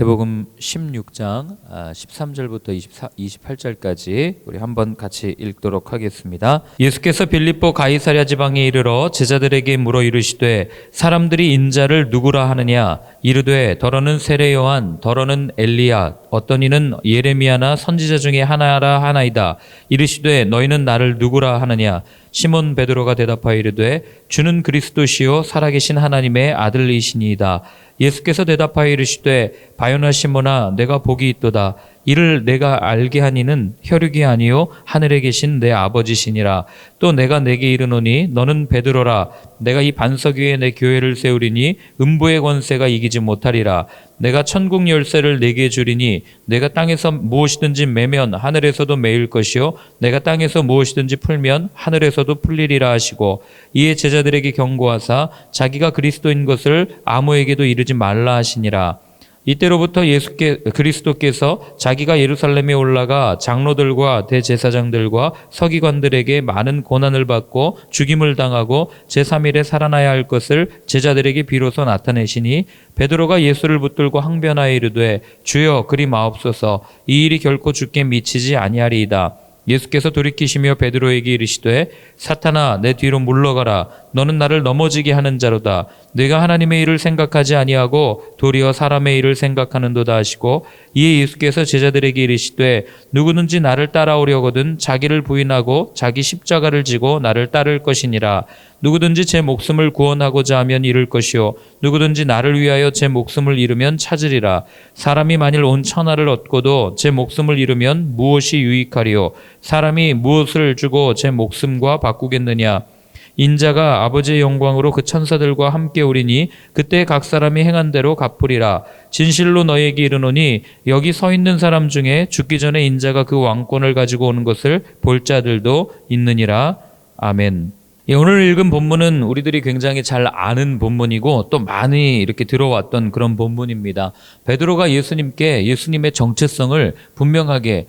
마태복음 16장 13절부터 28절까지 우리 한번 같이 읽도록 하겠습니다. 예수께서 빌립보 가이사랴 지방에 이르러 제자들에게 물어 이르시되 사람들이 인자를 누구라 하느냐 이르되 더러는 세례 요한 더러는 엘리야 어떤 이는 예레미야나 선지자 중에 하나라 하나이다. 이르시되 너희는 나를 누구라 하느냐 시몬 베드로가 대답하여 이르되 주는 그리스도시요 살아계신 하나님의 아들이시니이다. 예수께서 대답하여 이르시되 바요나 시몬아 내가 복이 있도다. 이를 내가 알게 하니는 혈육이 아니요 하늘에 계신 내 아버지시니라. 또 내가 내게 이르노니 너는 베드로라. 내가 이 반석 위에 내 교회를 세우리니 음부의 권세가 이기지 못하리라. 내가 천국 열쇠를 내게 주리니 내가 땅에서 무엇이든지 매면 하늘에서도 매일 것이요 내가 땅에서 무엇이든지 풀면 하늘에서도 풀리리라 하시고 이에 제자들에게 경고하사 자기가 그리스도인 것을 아무에게도 이르지 말라 하시니라. 이때로부터 그리스도께서 자기가 예루살렘에 올라가 장로들과 대제사장들과 서기관들에게 많은 고난을 받고 죽임을 당하고 제3일에 살아나야 할 것을 제자들에게 비로소 나타내시니 베드로가 예수를 붙들고 항변하여 이르되 주여 그리 마옵소서 이 일이 결코 주께 미치지 아니하리이다. 예수께서 돌이키시며 베드로에게 이르시되 사탄아 내 뒤로 물러가라. 너는 나를 넘어지게 하는 자로다. 네가 하나님의 일을 생각하지 아니하고 도리어 사람의 일을 생각하는도다 하시고 이에 예수께서 제자들에게 이르시되 누구든지 나를 따라오려거든 자기를 부인하고 자기 십자가를 지고 나를 따를 것이니라. 누구든지 제 목숨을 구원하고자 하면 잃을 것이요 누구든지 나를 위하여 제 목숨을 잃으면 찾으리라. 사람이 만일 온 천하를 얻고도 제 목숨을 잃으면 무엇이 유익하리요 사람이 무엇을 주고 제 목숨과 바꾸겠느냐. 인자가 아버지의 영광으로 그 천사들과 함께 오리니 그때 각 사람이 행한 대로 갚으리라. 진실로 너희에게 이르노니 여기 서 있는 사람 중에 죽기 전에 인자가 그 왕권을 가지고 오는 것을 볼 자들도 있느니라. 아멘. 오늘 읽은 본문은 우리들이 굉장히 잘 아는 본문이고 또 많이 이렇게 들어왔던 그런 본문입니다. 베드로가 예수님의 정체성을 분명하게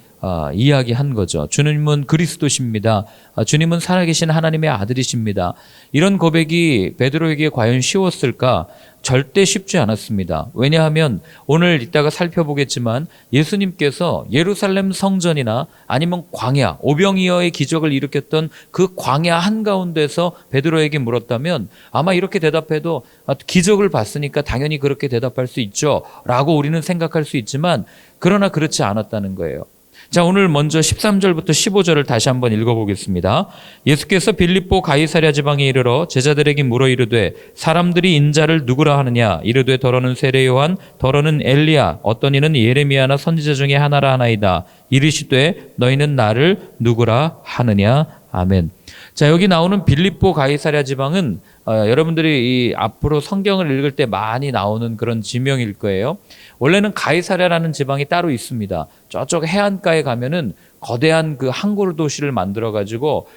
이야기한 거죠. 주님은 그리스도십니다. 주님은 살아계신 하나님의 아들이십니다. 이런 고백이 베드로에게 과연 쉬웠을까? 절대 쉽지 않았습니다. 왜냐하면 오늘 이따가 살펴보겠지만 예수님께서 예루살렘 성전이나 아니면 광야, 오병이어의 기적을 일으켰던 그 광야 한가운데서 베드로에게 물었다면 아마 이렇게 대답해도 기적을 봤으니까 당연히 그렇게 대답할 수 있죠 라고 우리는 생각할 수 있지만 그러나 그렇지 않았다는 거예요. 자, 오늘 먼저 13절부터 15절을 다시 한번 읽어보겠습니다. 예수께서 빌립보 가이사랴 지방에 이르러 제자들에게 물어 이르되 사람들이 인자를 누구라 하느냐 이르되 더러는 세례 요한 더러는 엘리야 어떤 이는 예레미야나 선지자 중에 하나라 하나이다. 이르시되 너희는 나를 누구라 하느냐. 아멘. 자, 여기 나오는 빌립보 가이사랴 지방은 여러분들이 이 앞으로 성경을 읽을 때 많이 나오는 그런 지명일 거예요. 원래는 가이사랴라는 지방이 따로 있습니다. 저쪽 해안가에 가면은 거대한 그 항구 도시를 만들어 가지고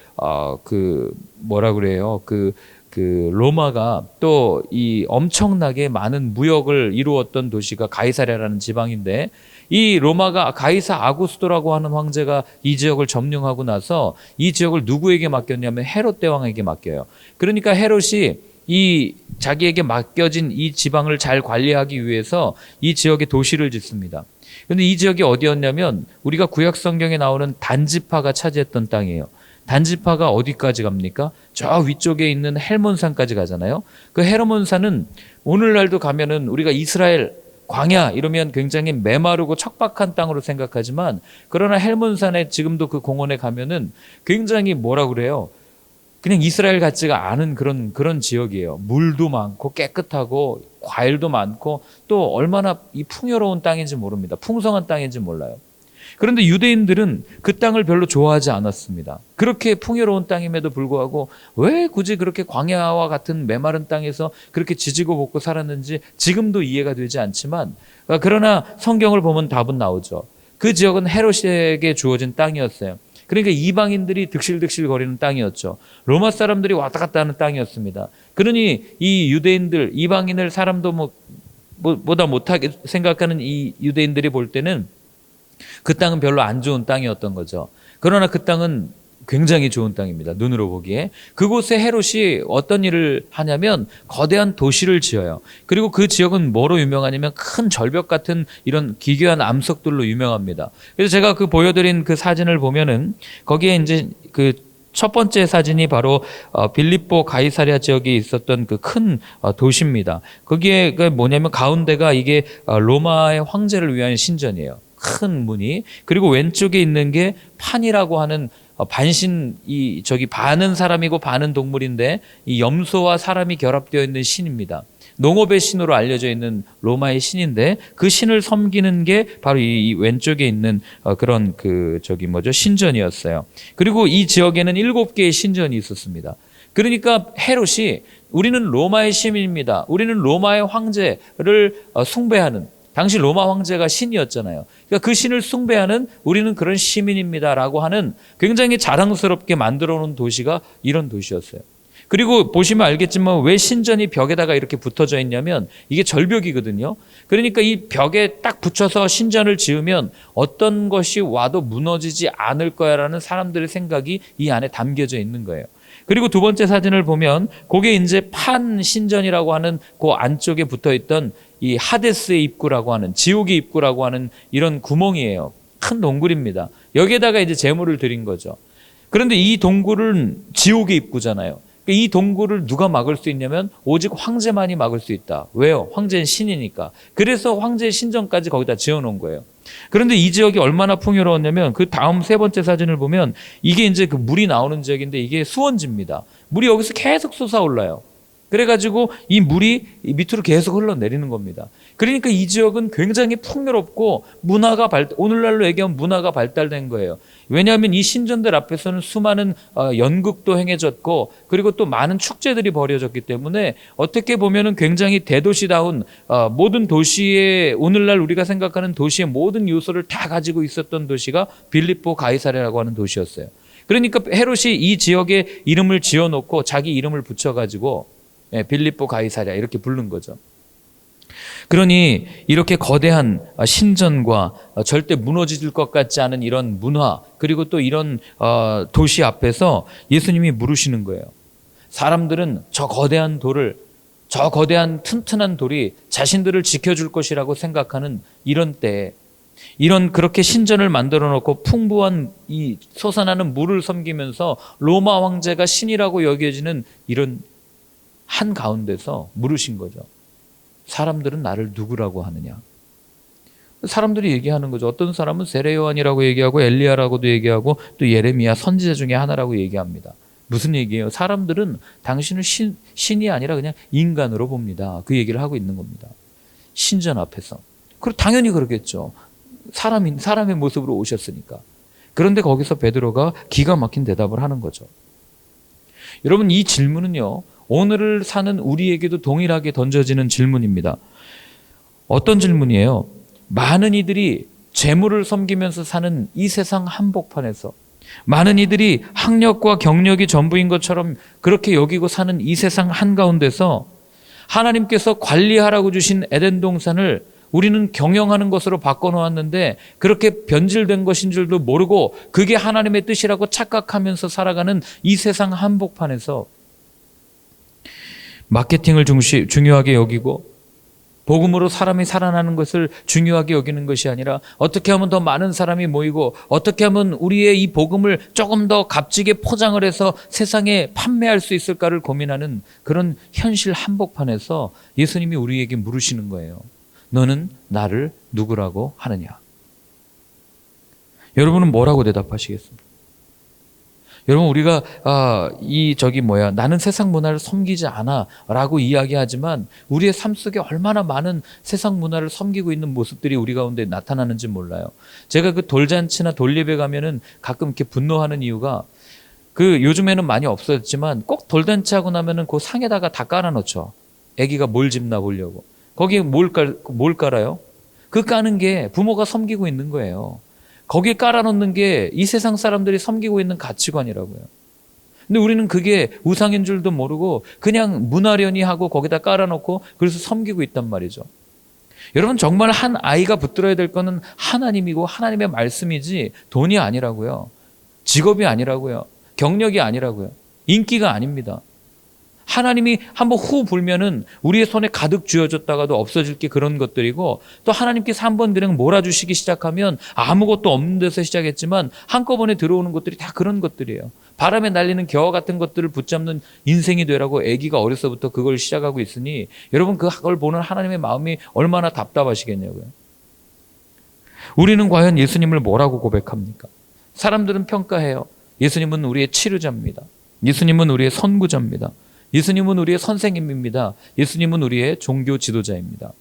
로마가 또 이 엄청나게 많은 무역을 이루었던 도시가 가이사랴라는 지방인데 이 로마가 가이사 아구스토라고 하는 황제가 이 지역을 점령하고 나서 이 지역을 누구에게 맡겼냐면 헤롯 대왕에게 맡겨요. 그러니까 헤롯이 이 자기에게 맡겨진 이 지방을 잘 관리하기 위해서 이 지역에 도시를 짓습니다. 그런데 이 지역이 어디였냐면 우리가 구약 성경에 나오는 단지파가 차지했던 땅이에요. 단지파가 어디까지 갑니까? 저 위쪽에 있는 헬몬산까지 가잖아요. 그 헬몬산은 오늘날도 가면은 우리가 이스라엘 광야 이러면 굉장히 메마르고 척박한 땅으로 생각하지만 그러나 헬몬산에 지금도 그 공원에 가면은 굉장히 뭐라 그래요? 그냥 이스라엘 같지가 않은 그런 지역이에요. 물도 많고 깨끗하고 과일도 많고 또 얼마나 이 풍요로운 땅인지 모릅니다. 풍성한 땅인지 몰라요. 그런데 유대인들은 그 땅을 별로 좋아하지 않았습니다. 그렇게 풍요로운 땅임에도 불구하고 왜 굳이 그렇게 광야와 같은 메마른 땅에서 그렇게 지지고 볶고 살았는지 지금도 이해가 되지 않지만 그러나 성경을 보면 답은 나오죠. 그 지역은 헤롯에게 주어진 땅이었어요. 그러니까 이방인들이 득실득실 거리는 땅이었죠. 로마 사람들이 왔다 갔다 하는 땅이었습니다. 그러니 이 유대인들, 이방인을 사람도 보다 못하게 생각하는 이 유대인들이 볼 때는 그 땅은 별로 안 좋은 땅이었던 거죠. 그러나 그 땅은 굉장히 좋은 땅입니다. 눈으로 보기에. 그곳에 헤롯이 어떤 일을 하냐면 거대한 도시를 지어요. 그리고 그 지역은 뭐로 유명하냐면 큰 절벽 같은 이런 기괴한 암석들로 유명합니다. 그래서 제가 그 보여드린 그 사진을 보면은 거기에 이제 그 첫 번째 사진이 바로 빌립보 가이사랴 지역에 있었던 그 큰 도시입니다. 거기에 뭐냐면 가운데가 이게 로마의 황제를 위한 신전이에요. 큰 문이. 그리고 왼쪽에 있는 게 판이라고 하는 반신, 반은 사람이고 반은 동물인데 이 염소와 사람이 결합되어 있는 신입니다. 농업의 신으로 알려져 있는 로마의 신인데 그 신을 섬기는 게 바로 이 왼쪽에 있는 그런 신전이었어요. 그리고 이 지역에는 7개의 신전이 있었습니다. 그러니까 헤롯이 우리는 로마의 시민입니다. 우리는 로마의 황제를 숭배하는, 당시 로마 황제가 신이었잖아요. 그러니까 그 신을 숭배하는 우리는 그런 시민입니다라고 하는 굉장히 자랑스럽게 만들어 놓은 도시가 이런 도시였어요. 그리고 보시면 알겠지만 왜 신전이 벽에다가 이렇게 붙어져 있냐면 이게 절벽이거든요. 그러니까 이 벽에 딱 붙여서 신전을 지으면 어떤 것이 와도 무너지지 않을 거야라는 사람들의 생각이 이 안에 담겨져 있는 거예요. 그리고 두 번째 사진을 보면 그게 이제 판 신전이라고 하는 그 안쪽에 붙어 있던 이 하데스의 입구라고 하는, 지옥의 입구라고 하는 이런 구멍이에요. 큰 동굴입니다. 여기에다가 이제 제물을 드린 거죠. 그런데 이 동굴은 지옥의 입구잖아요. 이 동굴을 누가 막을 수 있냐면 오직 황제만이 막을 수 있다. 왜요? 황제는 신이니까. 그래서 황제의 신전까지 거기다 지어놓은 거예요. 그런데 이 지역이 얼마나 풍요로웠냐면 그 다음 세 번째 사진을 보면 이게 이제 그 물이 나오는 지역인데 이게 수원지입니다. 물이 여기서 계속 솟아올라요. 그래가지고 이 물이 밑으로 계속 흘러내리는 겁니다. 그러니까 이 지역은 굉장히 풍요롭고 오늘날로 얘기하면 문화가 발달된 거예요. 왜냐하면 이 신전들 앞에서는 수많은 연극도 행해졌고 그리고 또 많은 축제들이 벌어졌기 때문에 어떻게 보면은 굉장히 대도시다운 모든 도시의, 오늘날 우리가 생각하는 도시의 모든 요소를 다 가지고 있었던 도시가 빌립보 가이사랴라고 하는 도시였어요. 그러니까 헤롯이 이 지역에 이름을 지어놓고 자기 이름을 붙여가지고 빌립보 가이사랴 이렇게 부른 거죠. 그러니 이렇게 거대한 신전과 절대 무너질 것 같지 않은 이런 문화, 그리고 또 이런 도시 앞에서 예수님이 물으시는 거예요. 사람들은 저 거대한 튼튼한 돌이 자신들을 지켜줄 것이라고 생각하는 이런 때에, 이런 그렇게 신전을 만들어 놓고 풍부한 이 솟아나는 물을 섬기면서 로마 황제가 신이라고 여겨지는 이런 한 가운데서 물으신 거죠. 사람들은 나를 누구라고 하느냐? 사람들이 얘기하는 거죠. 어떤 사람은 세례 요한이라고 얘기하고 엘리야라고도 얘기하고 또 예레미야 선지자 중에 하나라고 얘기합니다. 무슨 얘기예요? 사람들은 당신을 신이 아니라 그냥 인간으로 봅니다. 그 얘기를 하고 있는 겁니다. 신전 앞에서. 그리고 당연히 그러겠죠. 사람의 모습으로 오셨으니까. 그런데 거기서 베드로가 기가 막힌 대답을 하는 거죠. 여러분, 이 질문은요, 오늘을 사는 우리에게도 동일하게 던져지는 질문입니다. 어떤 질문이에요? 많은 이들이 재물을 섬기면서 사는 이 세상 한복판에서, 많은 이들이 학력과 경력이 전부인 것처럼 그렇게 여기고 사는 이 세상 한가운데서 하나님께서 관리하라고 주신 에덴 동산을 우리는 경영하는 것으로 바꿔놓았는데 그렇게 변질된 것인 줄도 모르고 그게 하나님의 뜻이라고 착각하면서 살아가는 이 세상 한복판에서 마케팅을 중요하게 여기고 복음으로 사람이 살아나는 것을 중요하게 여기는 것이 아니라 어떻게 하면 더 많은 사람이 모이고 어떻게 하면 우리의 이 복음을 조금 더 값지게 포장을 해서 세상에 판매할 수 있을까를 고민하는 그런 현실 한복판에서 예수님이 우리에게 물으시는 거예요. 너는 나를 누구라고 하느냐? 여러분은 뭐라고 대답하시겠습니까? 여러분, 우리가 나는 세상 문화를 섬기지 않아 라고 이야기하지만 우리의 삶 속에 얼마나 많은 세상 문화를 섬기고 있는 모습들이 우리 가운데 나타나는지 몰라요. 제가 그 돌잔치나 돌예배 가면은 가끔 이렇게 분노하는 이유가 요즘에는 많이 없어졌지만 꼭 돌잔치하고 나면은 그 상에다가 다 깔아놓죠. 아기가 뭘 집나 보려고. 거기에 뭘 깔아요? 그 까는 게 부모가 섬기고 있는 거예요. 거기에 깔아놓는 게 이 세상 사람들이 섬기고 있는 가치관이라고요. 근데 우리는 그게 우상인 줄도 모르고 그냥 문화련이 하고 거기다 깔아놓고 그래서 섬기고 있단 말이죠. 여러분, 정말 한 아이가 붙들어야 될 거는 하나님이고 하나님의 말씀이지 돈이 아니라고요. 직업이 아니라고요. 경력이 아니라고요. 인기가 아닙니다. 하나님이 한번 후 불면은 우리의 손에 가득 쥐어졌다가도 없어질 게 그런 것들이고, 또 하나님께서 한번 그냥 몰아주시기 시작하면 아무것도 없는 데서 시작했지만 한꺼번에 들어오는 것들이 다 그런 것들이에요. 바람에 날리는 겨와 같은 것들을 붙잡는 인생이 되라고 아기가 어려서부터 그걸 시작하고 있으니 여러분 그걸 보는 하나님의 마음이 얼마나 답답하시겠냐고요. 우리는 과연 예수님을 뭐라고 고백합니까? 사람들은 평가해요. 예수님은 우리의 치료자입니다. 예수님은 우리의 선구자입니다. 예수님은 우리의 선생님입니다. 예수님은 우리의 종교 지도자입니다.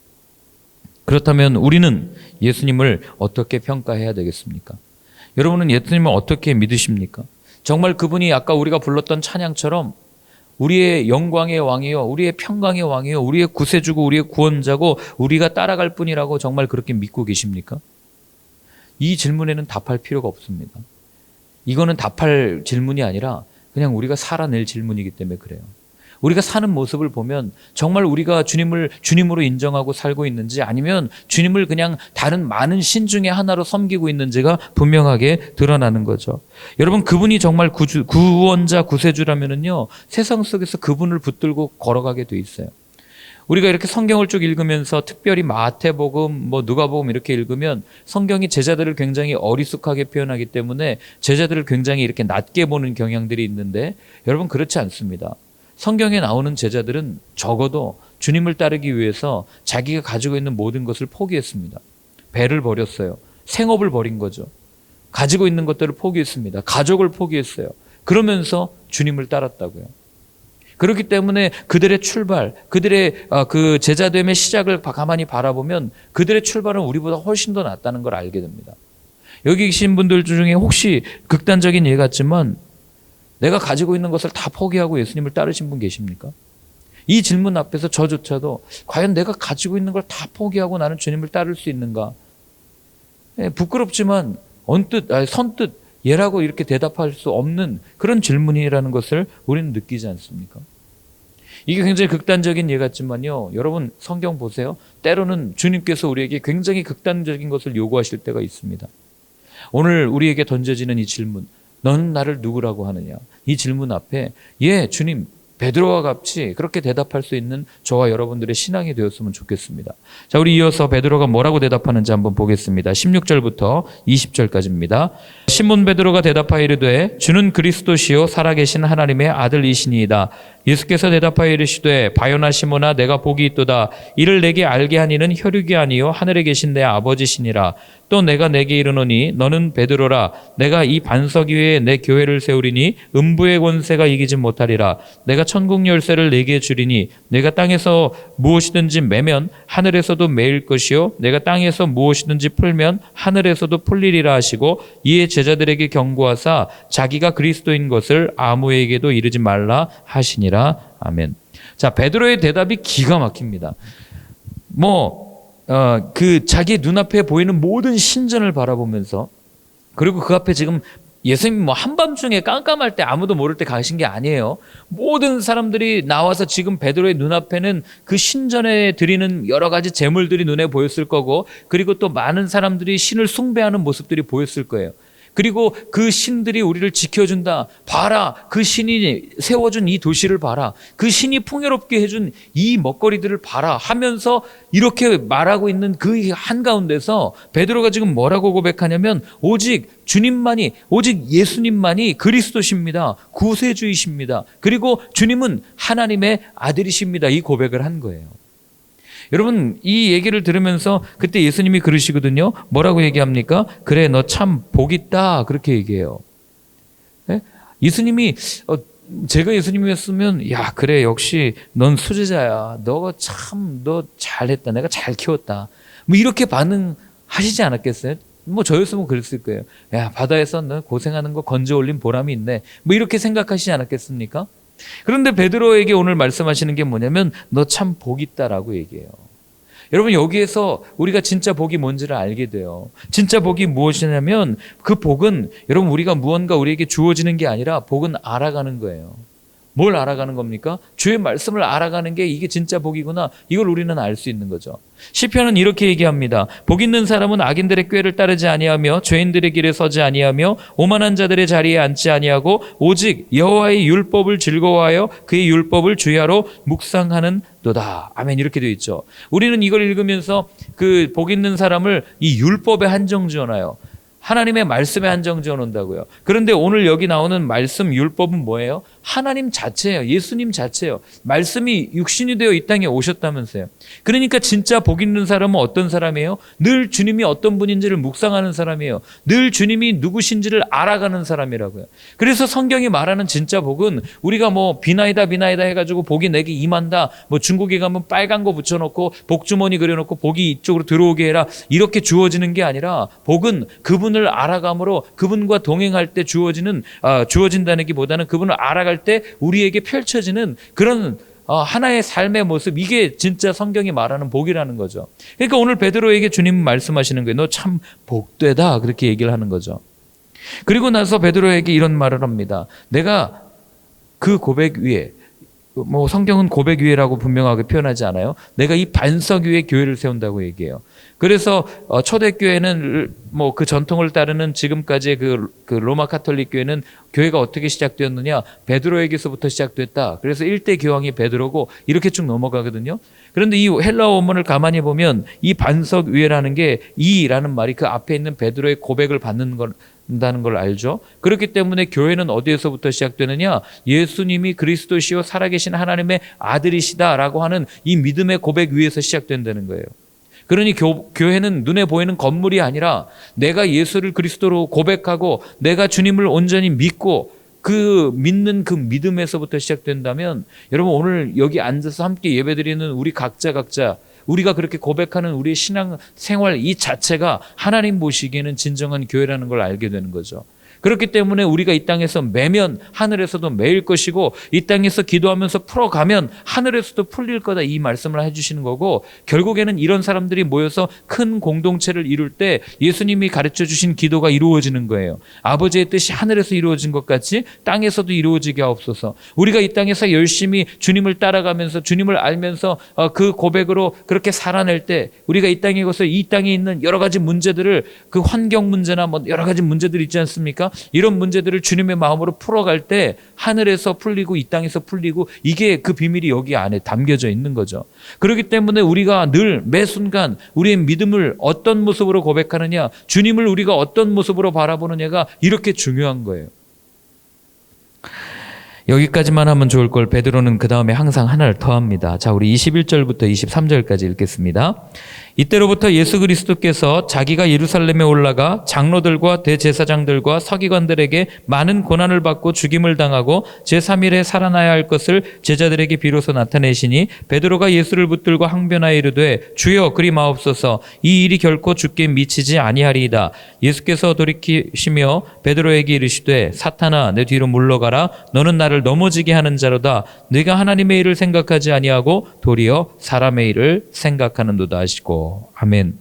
그렇다면 우리는 예수님을 어떻게 평가해야 되겠습니까? 여러분은 예수님을 어떻게 믿으십니까? 정말 그분이 아까 우리가 불렀던 찬양처럼 우리의 영광의 왕이요, 우리의 평강의 왕이요, 우리의 구세주고 우리의 구원자고 우리가 따라갈 뿐이라고 정말 그렇게 믿고 계십니까? 이 질문에는 답할 필요가 없습니다. 이거는 답할 질문이 아니라 그냥 우리가 살아낼 질문이기 때문에 그래요. 우리가 사는 모습을 보면 정말 우리가 주님을 주님으로 인정하고 살고 있는지, 아니면 주님을 그냥 다른 많은 신 중에 하나로 섬기고 있는지가 분명하게 드러나는 거죠. 여러분, 그분이 정말 구원자 구세주라면은요, 세상 속에서 그분을 붙들고 걸어가게 돼 있어요. 우리가 이렇게 성경을 쭉 읽으면서 특별히 마태복음, 누가복음 이렇게 읽으면 성경이 제자들을 굉장히 어리숙하게 표현하기 때문에 제자들을 굉장히 이렇게 낮게 보는 경향들이 있는데, 여러분 그렇지 않습니다. 성경에 나오는 제자들은 적어도 주님을 따르기 위해서 자기가 가지고 있는 모든 것을 포기했습니다. 배를 버렸어요. 생업을 버린 거죠. 가지고 있는 것들을 포기했습니다. 가족을 포기했어요. 그러면서 주님을 따랐다고요. 그렇기 때문에 그들의 출발, 그들의 그 제자됨의 시작을 가만히 바라보면 그들의 출발은 우리보다 훨씬 더 낫다는 걸 알게 됩니다. 여기 계신 분들 중에 혹시 극단적인 예 같지만 내가 가지고 있는 것을 다 포기하고 예수님을 따르신 분 계십니까? 이 질문 앞에서 저조차도 과연 내가 가지고 있는 걸 다 포기하고 나는 주님을 따를 수 있는가? 부끄럽지만 선뜻 예라고 이렇게 대답할 수 없는 그런 질문이라는 것을 우리는 느끼지 않습니까? 이게 굉장히 극단적인 예 같지만요, 여러분 성경 보세요. 때로는 주님께서 우리에게 굉장히 극단적인 것을 요구하실 때가 있습니다. 오늘 우리에게 던져지는 이 질문, 너는 나를 누구라고 하느냐? 이 질문 앞에 예, 주님, 베드로와 같이 그렇게 대답할 수 있는 저와 여러분들의 신앙이 되었으면 좋겠습니다. 자, 우리 이어서 베드로가 뭐라고 대답하는지 한번 보겠습니다. 16절부터 20절까지입니다. 시몬 베드로가 대답하여 이르되 주는 그리스도시요 살아계신 하나님의 아들이시니이다. 예수께서 대답하여 이르시되 바요나 시몬아 내가 복이 있도다. 이를 내게 알게 하니는 혈육이 아니요 하늘에 계신 내 아버지시니라. 또 내가 내게 이르노니 너는 베드로라. 내가 이 반석 위에 내 교회를 세우리니 음부의 권세가 이기지 못하리라. 내가 천국 열쇠를 내게 주리니 내가 땅에서 무엇이든지 매면 하늘에서도 매일 것이요 내가 땅에서 무엇이든지 풀면 하늘에서도 풀리리라 하시고, 이에 제자들에게 경고하사 자기가 그리스도인 것을 아무에게도 이르지 말라 하시니라. 아멘. 자, 베드로의 대답이 기가 막힙니다. 자기 눈앞에 보이는 모든 신전을 바라보면서, 그리고 그 앞에 지금 예수님 한밤중에 깜깜할 때 아무도 모를 때 가신 게 아니에요. 모든 사람들이 나와서 지금 베드로의 눈앞에는 그 신전에 드리는 여러 가지 제물들이 눈에 보였을 거고, 그리고 또 많은 사람들이 신을 숭배하는 모습들이 보였을 거예요. 그리고 그 신들이 우리를 지켜준다. 봐라. 그 신이 세워준 이 도시를 봐라. 그 신이 풍요롭게 해준 이 먹거리들을 봐라 하면서 이렇게 말하고 있는 그 한가운데서 베드로가 지금 뭐라고 고백하냐면 오직 주님만이, 오직 예수님만이 그리스도십니다. 구세주이십니다. 그리고 주님은 하나님의 아들이십니다. 이 고백을 한 거예요. 여러분, 이 얘기를 들으면서 그때 예수님이 그러시거든요. 뭐라고 얘기합니까? 그래, 너 참 복 있다. 그렇게 얘기해요. 네? 예수님이 제가 예수님이었으면 야, 그래, 역시 넌 수제자야. 너 잘했다. 내가 잘 키웠다. 이렇게 반응하시지 않았겠어요? 저였으면 그랬을 거예요. 야, 바다에서 너 고생하는 거 건져 올린 보람이 있네. 이렇게 생각하시지 않았겠습니까? 그런데 베드로에게 오늘 말씀하시는 게 뭐냐면 너 참 복 있다라고 얘기해요. 여러분, 여기에서 우리가 진짜 복이 뭔지를 알게 돼요. 진짜 복이 무엇이냐면 그 복은 여러분 우리가 무언가 우리에게 주어지는 게 아니라 복은 알아가는 거예요. 뭘 알아가는 겁니까? 주의 말씀을 알아가는 게 이게 진짜 복이구나. 이걸 우리는 알 수 있는 거죠. 시편은 이렇게 얘기합니다. 복 있는 사람은 악인들의 꾀를 따르지 아니하며 죄인들의 길에 서지 아니하며 오만한 자들의 자리에 앉지 아니하고 오직 여호와의 율법을 즐거워하여 그의 율법을 주야로 묵상하는 도다. 아멘. 이렇게 되어 있죠. 우리는 이걸 읽으면서 그 복 있는 사람을 이 율법에 한정 지어놔요. 하나님의 말씀에 한정 지어놓는다고요. 그런데 오늘 여기 나오는 말씀 율법은 뭐예요? 하나님 자체예요. 예수님 자체예요. 말씀이 육신이 되어 이 땅에 오셨다면서요. 그러니까 진짜 복 있는 사람은 어떤 사람이에요? 늘 주님이 어떤 분인지를 묵상하는 사람이에요. 늘 주님이 누구신지를 알아가는 사람이라고요. 그래서 성경이 말하는 진짜 복은 우리가 뭐 비나이다 해가지고 복이 내게 임한다. 뭐 중국에 가면 빨간 거 붙여놓고 복주머니 그려놓고 복이 이쪽으로 들어오게 해라. 이렇게 주어지는 게 아니라 복은 그분을 알아감으로 그분과 동행할 때 주어진다는 기보다는 그분을 알아갈 때 우리에게 펼쳐지는 그런 하나의 삶의 모습, 이게 진짜 성경이 말하는 복이라는 거죠. 그러니까 오늘 베드로에게 주님 말씀하시는 거예요. 너 참 복되다, 그렇게 얘기를 하는 거죠. 그리고 나서 베드로에게 이런 말을 합니다. 내가 그 고백 위에, 뭐 성경은 고백 위에라고 분명하게 표현하지 않아요. 내가 이 반석 위에 교회를 세운다고 얘기해요. 그래서 초대교회는 뭐 그 전통을 따르는 지금까지의 그 로마 카톨릭 교회는 교회가 어떻게 시작되었느냐? 베드로에게서부터 시작됐다. 그래서 1대 교황이 베드로고 이렇게 쭉 넘어가거든요. 그런데 이 헬라어 원문을 가만히 보면 이 반석 위에라는 게 이라는 말이 그 앞에 있는 베드로의 고백을 받는다는 걸 알죠. 그렇기 때문에 교회는 어디에서부터 시작되느냐? 예수님이 그리스도시요 살아계신 하나님의 아들이시다라고 하는 이 믿음의 고백 위에서 시작된다는 거예요. 그러니 교회는 눈에 보이는 건물이 아니라 내가 예수를 그리스도로 고백하고 내가 주님을 온전히 믿고 그 믿는 그 믿음에서부터 시작된다면, 여러분 오늘 여기 앉아서 함께 예배드리는 우리 각자 우리가 그렇게 고백하는 우리의 신앙 생활 이 자체가 하나님 보시기에는 진정한 교회라는 걸 알게 되는 거죠. 그렇기 때문에 우리가 이 땅에서 매면 하늘에서도 매일 것이고 이 땅에서 기도하면서 풀어가면 하늘에서도 풀릴 거다, 이 말씀을 해주시는 거고, 결국에는 이런 사람들이 모여서 큰 공동체를 이룰 때 예수님이 가르쳐 주신 기도가 이루어지는 거예요. 아버지의 뜻이 하늘에서 이루어진 것 같이 땅에서도 이루어지게 하옵소서. 우리가 이 땅에서 열심히 주님을 따라가면서 주님을 알면서 그 고백으로 그렇게 살아낼 때 우리가 이 땅에 가서 이 땅에 있는 여러 가지 문제들을, 그 환경 문제나 뭐 여러 가지 문제들이 있지 않습니까? 이런 문제들을 주님의 마음으로 풀어갈 때 하늘에서 풀리고 이 땅에서 풀리고, 이게 그 비밀이 여기 안에 담겨져 있는 거죠. 그렇기 때문에 우리가 늘 매 순간 우리의 믿음을 어떤 모습으로 고백하느냐, 주님을 우리가 어떤 모습으로 바라보느냐가 이렇게 중요한 거예요. 여기까지만 하면 좋을 걸 베드로는 그 다음에 항상 하나를 더 합니다. 자, 우리 21절부터 23절까지 읽겠습니다. 이때로부터 예수 그리스도께서 자기가 예루살렘에 올라가 장로들과 대제사장들과 서기관들에게 많은 고난을 받고 죽임을 당하고 제3일에 살아나야 할 것을 제자들에게 비로소 나타내시니, 베드로가 예수를 붙들고 항변하여 이르되 주여 그리 마옵소서, 이 일이 결코 주께 미치지 아니하리이다. 예수께서 돌이키시며 베드로에게 이르시되 사탄아 내 뒤로 물러가라. 너는 나를 넘어지게 하는 자로다. 네가 하나님의 일을 생각하지 아니하고 도리어 사람의 일을 생각하는도다 하시고. 아멘.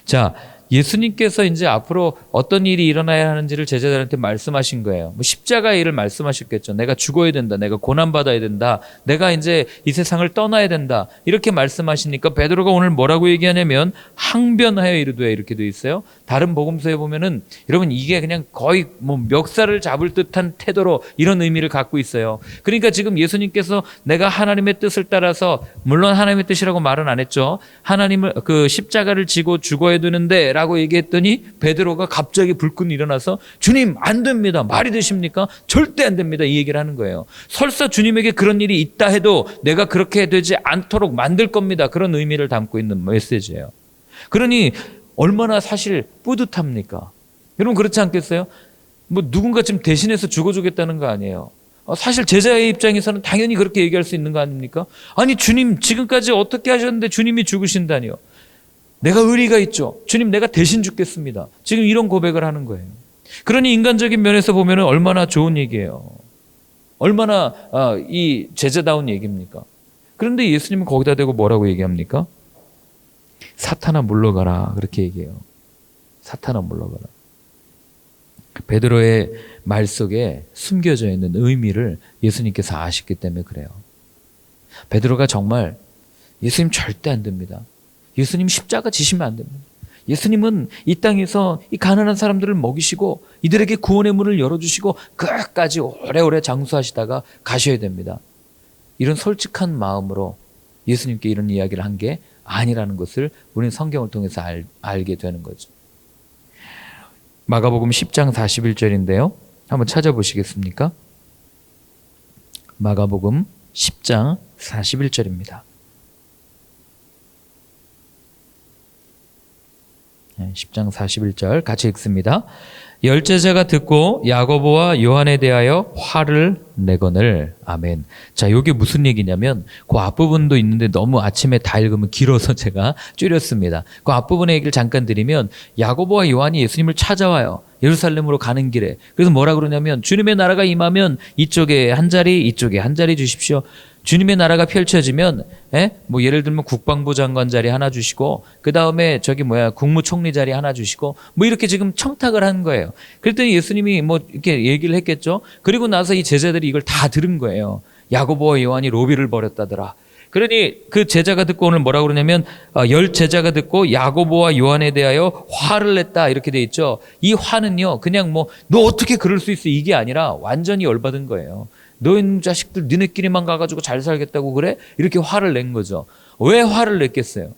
자, 예수님께서 이제 앞으로 어떤 일이 일어나야 하는지를 제자들한테 말씀하신 거예요. 뭐 십자가의 일을 말씀하셨겠죠. 내가 죽어야 된다. 내가 고난받아야 된다. 내가 이제 이 세상을 떠나야 된다. 이렇게 말씀하시니까 베드로가 오늘 뭐라고 얘기하냐면 항변하여 이르되, 이렇게 돼 있어요. 다른 복음서에 보면은 여러분 이게 그냥 거의 뭐 멱살을 잡을 듯한 태도로 이런 의미를 갖고 있어요. 그러니까 지금 예수님께서 내가 하나님의 뜻을 따라서, 물론 하나님의 뜻이라고 말은 안 했죠. 하나님을 그 십자가를 지고 죽어야 되는데 라고 얘기했더니 베드로가 갑자기 불끈 일어나서 주님 안 됩니다. 말이 되십니까? 절대 안 됩니다. 이 얘기를 하는 거예요. 설사 주님에게 그런 일이 있다 해도 내가 그렇게 되지 않도록 만들 겁니다. 그런 의미를 담고 있는 메시지예요. 그러니 얼마나 사실 뿌듯합니까? 여러분 그렇지 않겠어요? 뭐 누군가 지금 대신해서 죽어주겠다는 거 아니에요. 사실 제자의 입장에서는 당연히 그렇게 얘기할 수 있는 거 아닙니까? 아니 주님 지금까지 어떻게 하셨는데 주님이 죽으신다니요. 내가 의리가 있죠. 주님 내가 대신 죽겠습니다. 지금 이런 고백을 하는 거예요. 그러니 인간적인 면에서 보면 얼마나 좋은 얘기예요. 얼마나 이 제자다운 얘기입니까? 그런데 예수님은 거기다 대고 뭐라고 얘기합니까? 사탄아 물러가라, 그렇게 얘기해요. 사탄아 물러가라. 베드로의 말 속에 숨겨져 있는 의미를 예수님께서 아셨기 때문에 그래요. 베드로가 정말 예수님 절대 안 됩니다. 예수님 십자가 지시면 안 됩니다. 예수님은 이 땅에서 이 가난한 사람들을 먹이시고 이들에게 구원의 문을 열어주시고 끝까지 오래오래 장수하시다가 가셔야 됩니다. 이런 솔직한 마음으로 예수님께 이런 이야기를 한 게 아니라는 것을 우리는 성경을 통해서 알게 되는 거죠. 마가복음 10장 41절인데요. 한번 찾아보시겠습니까? 마가복음 10장 41절입니다. 10장 41절 같이 읽습니다. 열제자가 듣고 야고보와 요한에 대하여 화를 내거늘. 아멘. 자, 이게 무슨 얘기냐면 그 앞부분도 있는데 너무 아침에 다 읽으면 길어서 제가 줄였습니다. 그 앞부분의 얘기를 잠깐 드리면 야고보와 요한이 예수님을 찾아와요. 예루살렘으로 가는 길에. 그래서 뭐라 그러냐면 주님의 나라가 임하면 이쪽에 한 자리, 이쪽에 한 자리 주십시오. 주님의 나라가 펼쳐지면 뭐 예를 들면 국방부 장관 자리 하나 주시고 그 다음에 국무총리 자리 하나 주시고 뭐 이렇게 지금 청탁을 한 거예요. 그랬더니 예수님이 뭐 이렇게 얘기를 했겠죠. 그리고 나서 이 제자들이 이걸 다 들은 거예요. 야고보와 요한이 로비를 벌였다더라. 그러니 그 제자가 듣고 오늘 뭐라고 그러냐면 열 제자가 듣고 야고보와 요한에 대하여 화를 냈다 이렇게 돼 있죠. 이 화는요 그냥 뭐 너 어떻게 그럴 수 있어 이게 아니라 완전히 열받은 거예요. 너희 자식들 니네끼리만 가가지고 잘 살겠다고 그래? 이렇게 화를 낸 거죠. 왜 화를 냈겠어요?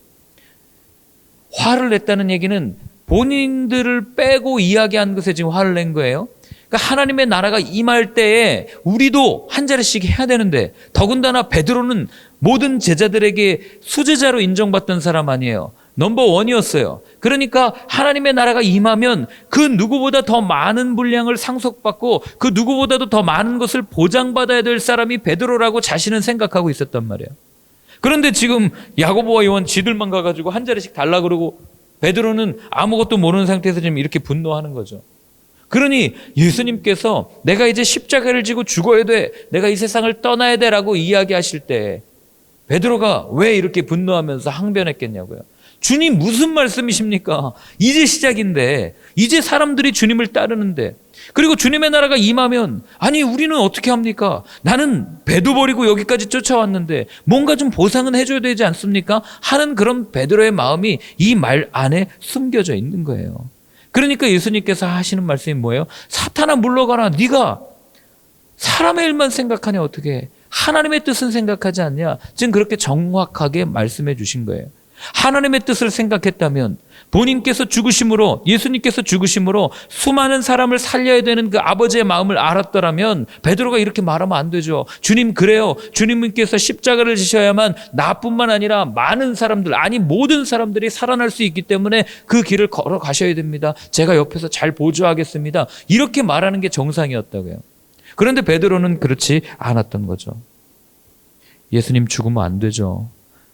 화를 냈다는 얘기는 본인들을 빼고 이야기한 것에 지금 화를 낸 거예요. 그러니까 하나님의 나라가 임할 때에 우리도 한 자리씩 해야 되는데 더군다나 베드로는 모든 제자들에게 수제자로 인정받던 사람 아니에요. 넘버 원이었어요. 그러니까 하나님의 나라가 임하면 그 누구보다 더 많은 분량을 상속받고 그 누구보다도 더 많은 것을 보장받아야 될 사람이 베드로라고 자신은 생각하고 있었단 말이에요. 그런데 지금 야고보와 요한 지들만 가가지고 한 자리씩 달라 그러고 베드로는 아무것도 모르는 상태에서 지금 이렇게 분노하는 거죠. 그러니 예수님께서 내가 이제 십자가를 지고 죽어야 돼, 내가 이 세상을 떠나야 돼라고 이야기하실 때 베드로가 왜 이렇게 분노하면서 항변했겠냐고요. 주님 무슨 말씀이십니까? 이제 시작인데, 이제 사람들이 주님을 따르는데, 그리고 주님의 나라가 임하면 아니 우리는 어떻게 합니까? 나는 배도 버리고 여기까지 쫓아왔는데 뭔가 좀 보상은 해줘야 되지 않습니까? 하는 그런 베드로의 마음이 이 말 안에 숨겨져 있는 거예요. 그러니까 예수님께서 하시는 말씀이 뭐예요? 사탄아 물러가라. 네가 사람의 일만 생각하냐 어떻게 해? 하나님의 뜻은 생각하지 않냐? 지금 그렇게 정확하게 말씀해 주신 거예요. 하나님의 뜻을 생각했다면 본인께서 죽으심으로, 예수님께서 죽으심으로 수많은 사람을 살려야 되는 그 아버지의 마음을 알았더라면 베드로가 이렇게 말하면 안 되죠. 주님 그래요. 주님께서 십자가를 지셔야만 나뿐만 아니라 많은 사람들, 아니 모든 사람들이 살아날 수 있기 때문에 그 길을 걸어가셔야 됩니다. 제가 옆에서 잘 보조하겠습니다. 이렇게 말하는 게 정상이었다고요. 그런데 베드로는 그렇지 않았던 거죠. 예수님 죽으면 안 되죠.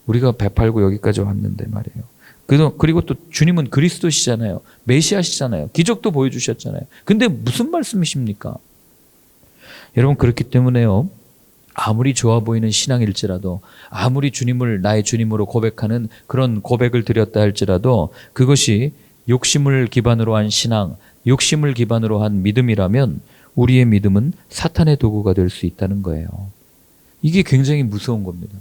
우리가 배팔고 여기까지 왔는데 말이에요. 그리고 또 주님은 그리스도시잖아요. 메시아시잖아요. 기적도 보여주셨잖아요. 근데 무슨 말씀이십니까? 여러분 그렇기 때문에요. 아무리 좋아 보이는 신앙일지라도 아무리 주님을 나의 주님으로 고백하는 그런 고백을 드렸다 할지라도 그것이 욕심을 기반으로 한 신앙, 욕심을 기반으로 한 믿음이라면 우리의 믿음은 사탄의 도구가 될 수 있다는 거예요. 이게 굉장히 무서운 겁니다.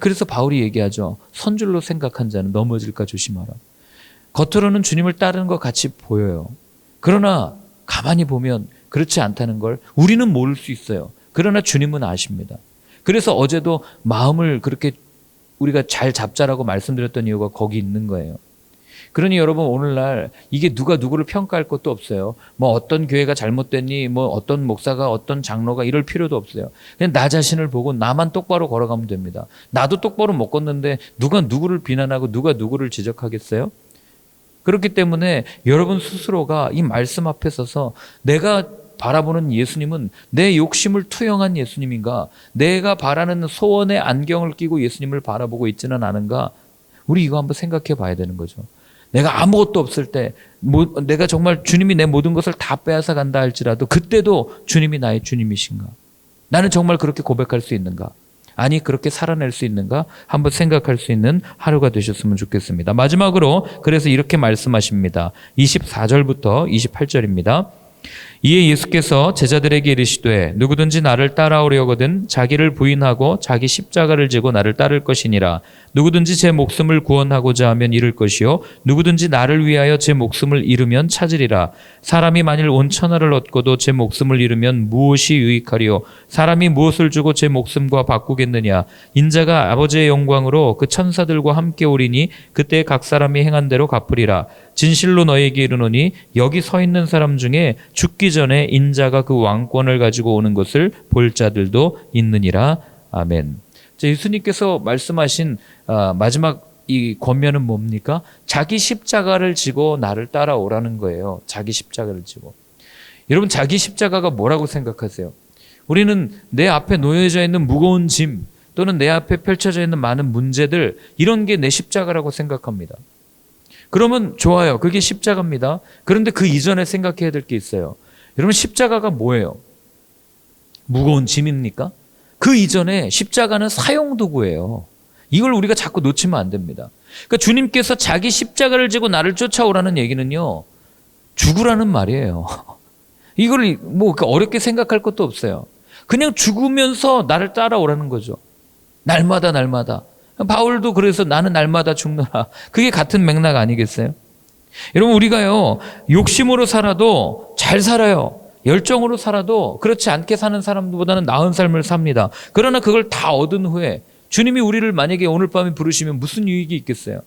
그래서 바울이 얘기하죠. 선줄로 생각한 자는 넘어질까 조심하라. 겉으로는 주님을 따르는 것 같이 보여요. 그러나 가만히 보면 그렇지 않다는 걸 우리는 모를 수 있어요. 그러나 주님은 아십니다. 그래서 어제도 마음을 그렇게 우리가 잘 잡자라고 말씀드렸던 이유가 거기 있는 거예요. 그러니 여러분 오늘날 이게 누가 누구를 평가할 것도 없어요. 뭐 어떤 교회가 잘못됐니, 뭐 어떤 목사가 어떤 장로가 이럴 필요도 없어요. 그냥 나 자신을 보고 나만 똑바로 걸어가면 됩니다. 나도 똑바로 못 걷는데 누가 누구를 비난하고 누가 누구를 지적하겠어요? 그렇기 때문에 여러분 스스로가 이 말씀 앞에 서서 내가 바라보는 예수님은 내 욕심을 투영한 예수님인가, 내가 바라는 소원의 안경을 끼고 예수님을 바라보고 있지는 않은가, 우리 이거 한번 생각해 봐야 되는 거죠. 내가 아무것도 없을 때, 내가 정말 주님이 내 모든 것을 다 빼앗아 간다 할지라도 그때도 주님이 나의 주님이신가? 나는 정말 그렇게 고백할 수 있는가? 아니 그렇게 살아낼 수 있는가? 한번 생각할 수 있는 하루가 되셨으면 좋겠습니다. 마지막으로 그래서 이렇게 말씀하십니다. 24절부터 28절입니다. 이에 예수께서 제자들에게 이르시되 누구든지 나를 따라오려거든 자기를 부인하고 자기 십자가를 지고 나를 따를 것이니라. 누구든지 제 목숨을 구원하고자 하면 잃을 것이요 누구든지 나를 위하여 제 목숨을 잃으면 찾으리라. 사람이 만일 온 천하를 얻고도 제 목숨을 잃으면 무엇이 유익하리요? 사람이 무엇을 주고 제 목숨과 바꾸겠느냐? 인자가 아버지의 영광으로 그 천사들과 함께 오리니 그때 각 사람이 행한 대로 갚으리라. 진실로 너희에게 이르노니 여기 서 있는 사람 중에 죽기 전에 인자가 그 왕권을 가지고 오는 것을 볼 자들도 있느니라. 아멘. 예수님께서 말씀하신 마지막 이 권면은 뭡니까? 자기 십자가를 지고 나를 따라오라는 거예요. 자기 십자가를 지고. 여러분, 자기 십자가가 뭐라고 생각하세요? 우리는 내 앞에 놓여져 있는 무거운 짐 또는 내 앞에 펼쳐져 있는 많은 문제들, 이런 게 내 십자가라고 생각합니다. 그러면 좋아요. 그게 십자가입니다. 그런데 그 이전에 생각해야 될 게 있어요. 여러분, 십자가가 뭐예요? 무거운 짐입니까? 그 이전에 십자가는 사용도구예요. 이걸 우리가 자꾸 놓치면 안 됩니다. 그러니까 주님께서 자기 십자가를 지고 나를 쫓아오라는 얘기는요, 죽으라는 말이에요. 이걸 뭐 어렵게 생각할 것도 없어요. 그냥 죽으면서 나를 따라오라는 거죠. 날마다. 바울도 그래서 나는 날마다 죽노라. 그게 같은 맥락 아니겠어요? 여러분, 우리가요, 욕심으로 살아도 잘 살아요. 열정으로 살아도 그렇지 않게 사는 사람들보다는 나은 삶을 삽니다. 그러나 그걸 다 얻은 후에 주님이 우리를 만약에 오늘 밤에 부르시면 무슨 유익이 있겠어요?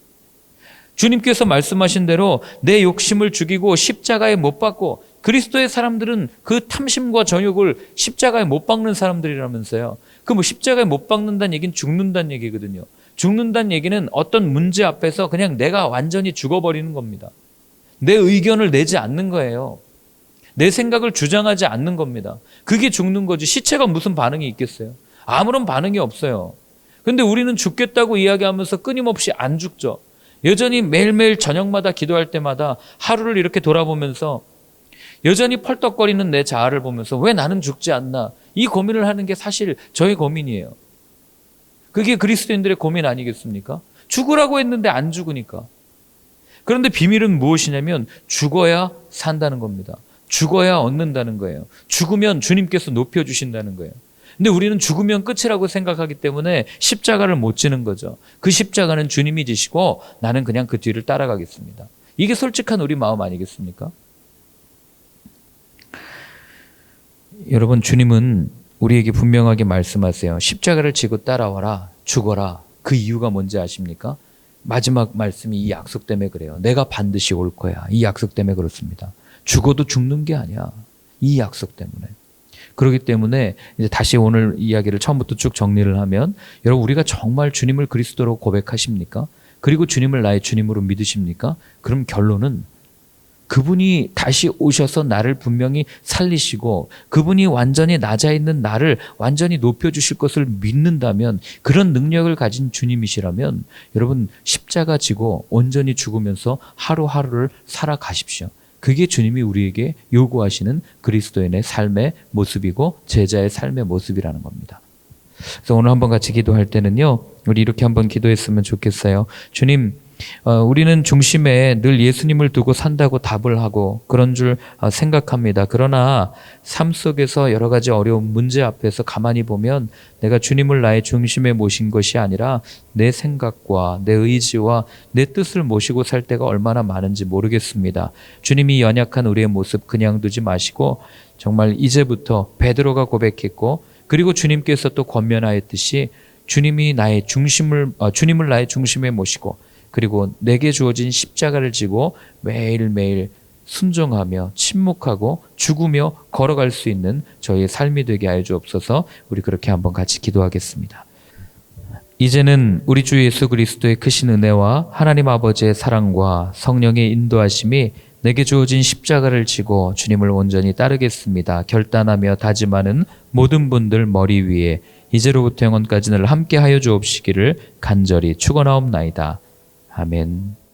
주님께서 말씀하신 대로 내 욕심을 죽이고 십자가에 못 박고, 그리스도의 사람들은 그 탐심과 정욕을 십자가에 못 박는 사람들이라면서요. 그 뭐 십자가에 못 박는다는 얘기는 죽는다는 얘기거든요. 죽는다는 얘기는 어떤 문제 앞에서 그냥 내가 완전히 죽어버리는 겁니다. 내 의견을 내지 않는 거예요. 내 생각을 주장하지 않는 겁니다. 그게 죽는 거지. 시체가 무슨 반응이 있겠어요? 아무런 반응이 없어요. 근데 우리는 죽겠다고 이야기하면서 끊임없이 안 죽죠. 여전히 매일매일 저녁마다 기도할 때마다 하루를 이렇게 돌아보면서 여전히 펄떡거리는 내 자아를 보면서 왜 나는 죽지 않나, 이 고민을 하는 게 사실 저의 고민이에요. 그게 그리스도인들의 고민 아니겠습니까? 죽으라고 했는데 안 죽으니까. 그런데 비밀은 무엇이냐면 죽어야 산다는 겁니다. 죽어야 얻는다는 거예요. 죽으면 주님께서 높여주신다는 거예요. 근데 우리는 죽으면 끝이라고 생각하기 때문에 십자가를 못 지는 거죠. 그 십자가는 주님이 지시고 나는 그냥 그 뒤를 따라가겠습니다. 이게 솔직한 우리 마음 아니겠습니까? 여러분, 주님은 우리에게 분명하게 말씀하세요. 십자가를 지고 따라와라, 죽어라. 그 이유가 뭔지 아십니까? 마지막 말씀이 이 약속 때문에 그래요. 내가 반드시 올 거야. 이 약속 때문에 그렇습니다. 죽어도 죽는 게 아니야. 이 약속 때문에. 그렇기 때문에 이제 다시 오늘 이야기를 처음부터 쭉 정리를 하면, 여러분, 우리가 정말 주님을 그리스도로 고백하십니까? 그리고 주님을 나의 주님으로 믿으십니까? 그럼 결론은 그분이 다시 오셔서 나를 분명히 살리시고 그분이 완전히 낮아 있는 나를 완전히 높여주실 것을 믿는다면, 그런 능력을 가진 주님이시라면 여러분, 십자가 지고 온전히 죽으면서 하루하루를 살아가십시오. 그게 주님이 우리에게 요구하시는 그리스도인의 삶의 모습이고 제자의 삶의 모습이라는 겁니다. 그래서 오늘 한번 같이 기도할 때는요, 우리 이렇게 한번 기도했으면 좋겠어요. 주님, 우리는 중심에 늘 예수님을 두고 산다고 답을 하고 그런 줄 생각합니다. 그러나 삶 속에서 여러 가지 어려운 문제 앞에서 가만히 보면 내가 주님을 나의 중심에 모신 것이 아니라 내 생각과 내 의지와 내 뜻을 모시고 살 때가 얼마나 많은지 모르겠습니다. 주님이 연약한 우리의 모습 그냥 두지 마시고 정말 이제부터 베드로가 고백했고, 그리고 주님께서 또 권면하였듯이 주님을 나의 중심에 모시고, 그리고 내게 주어진 십자가를 지고 매일매일 순종하며 침묵하고 죽으며 걸어갈 수 있는 저희의 삶이 되게 하여 주옵소서. 우리 그렇게 한번 같이 기도하겠습니다. 이제는 우리 주 예수 그리스도의 크신 은혜와 하나님 아버지의 사랑과 성령의 인도하심이 내게 주어진 십자가를 지고 주님을 온전히 따르겠습니다 결단하며 다짐하는 모든 분들 머리 위에 이제로부터 영원까지 늘 함께 하여 주옵시기를 간절히 축원하옵나이다. 아멘.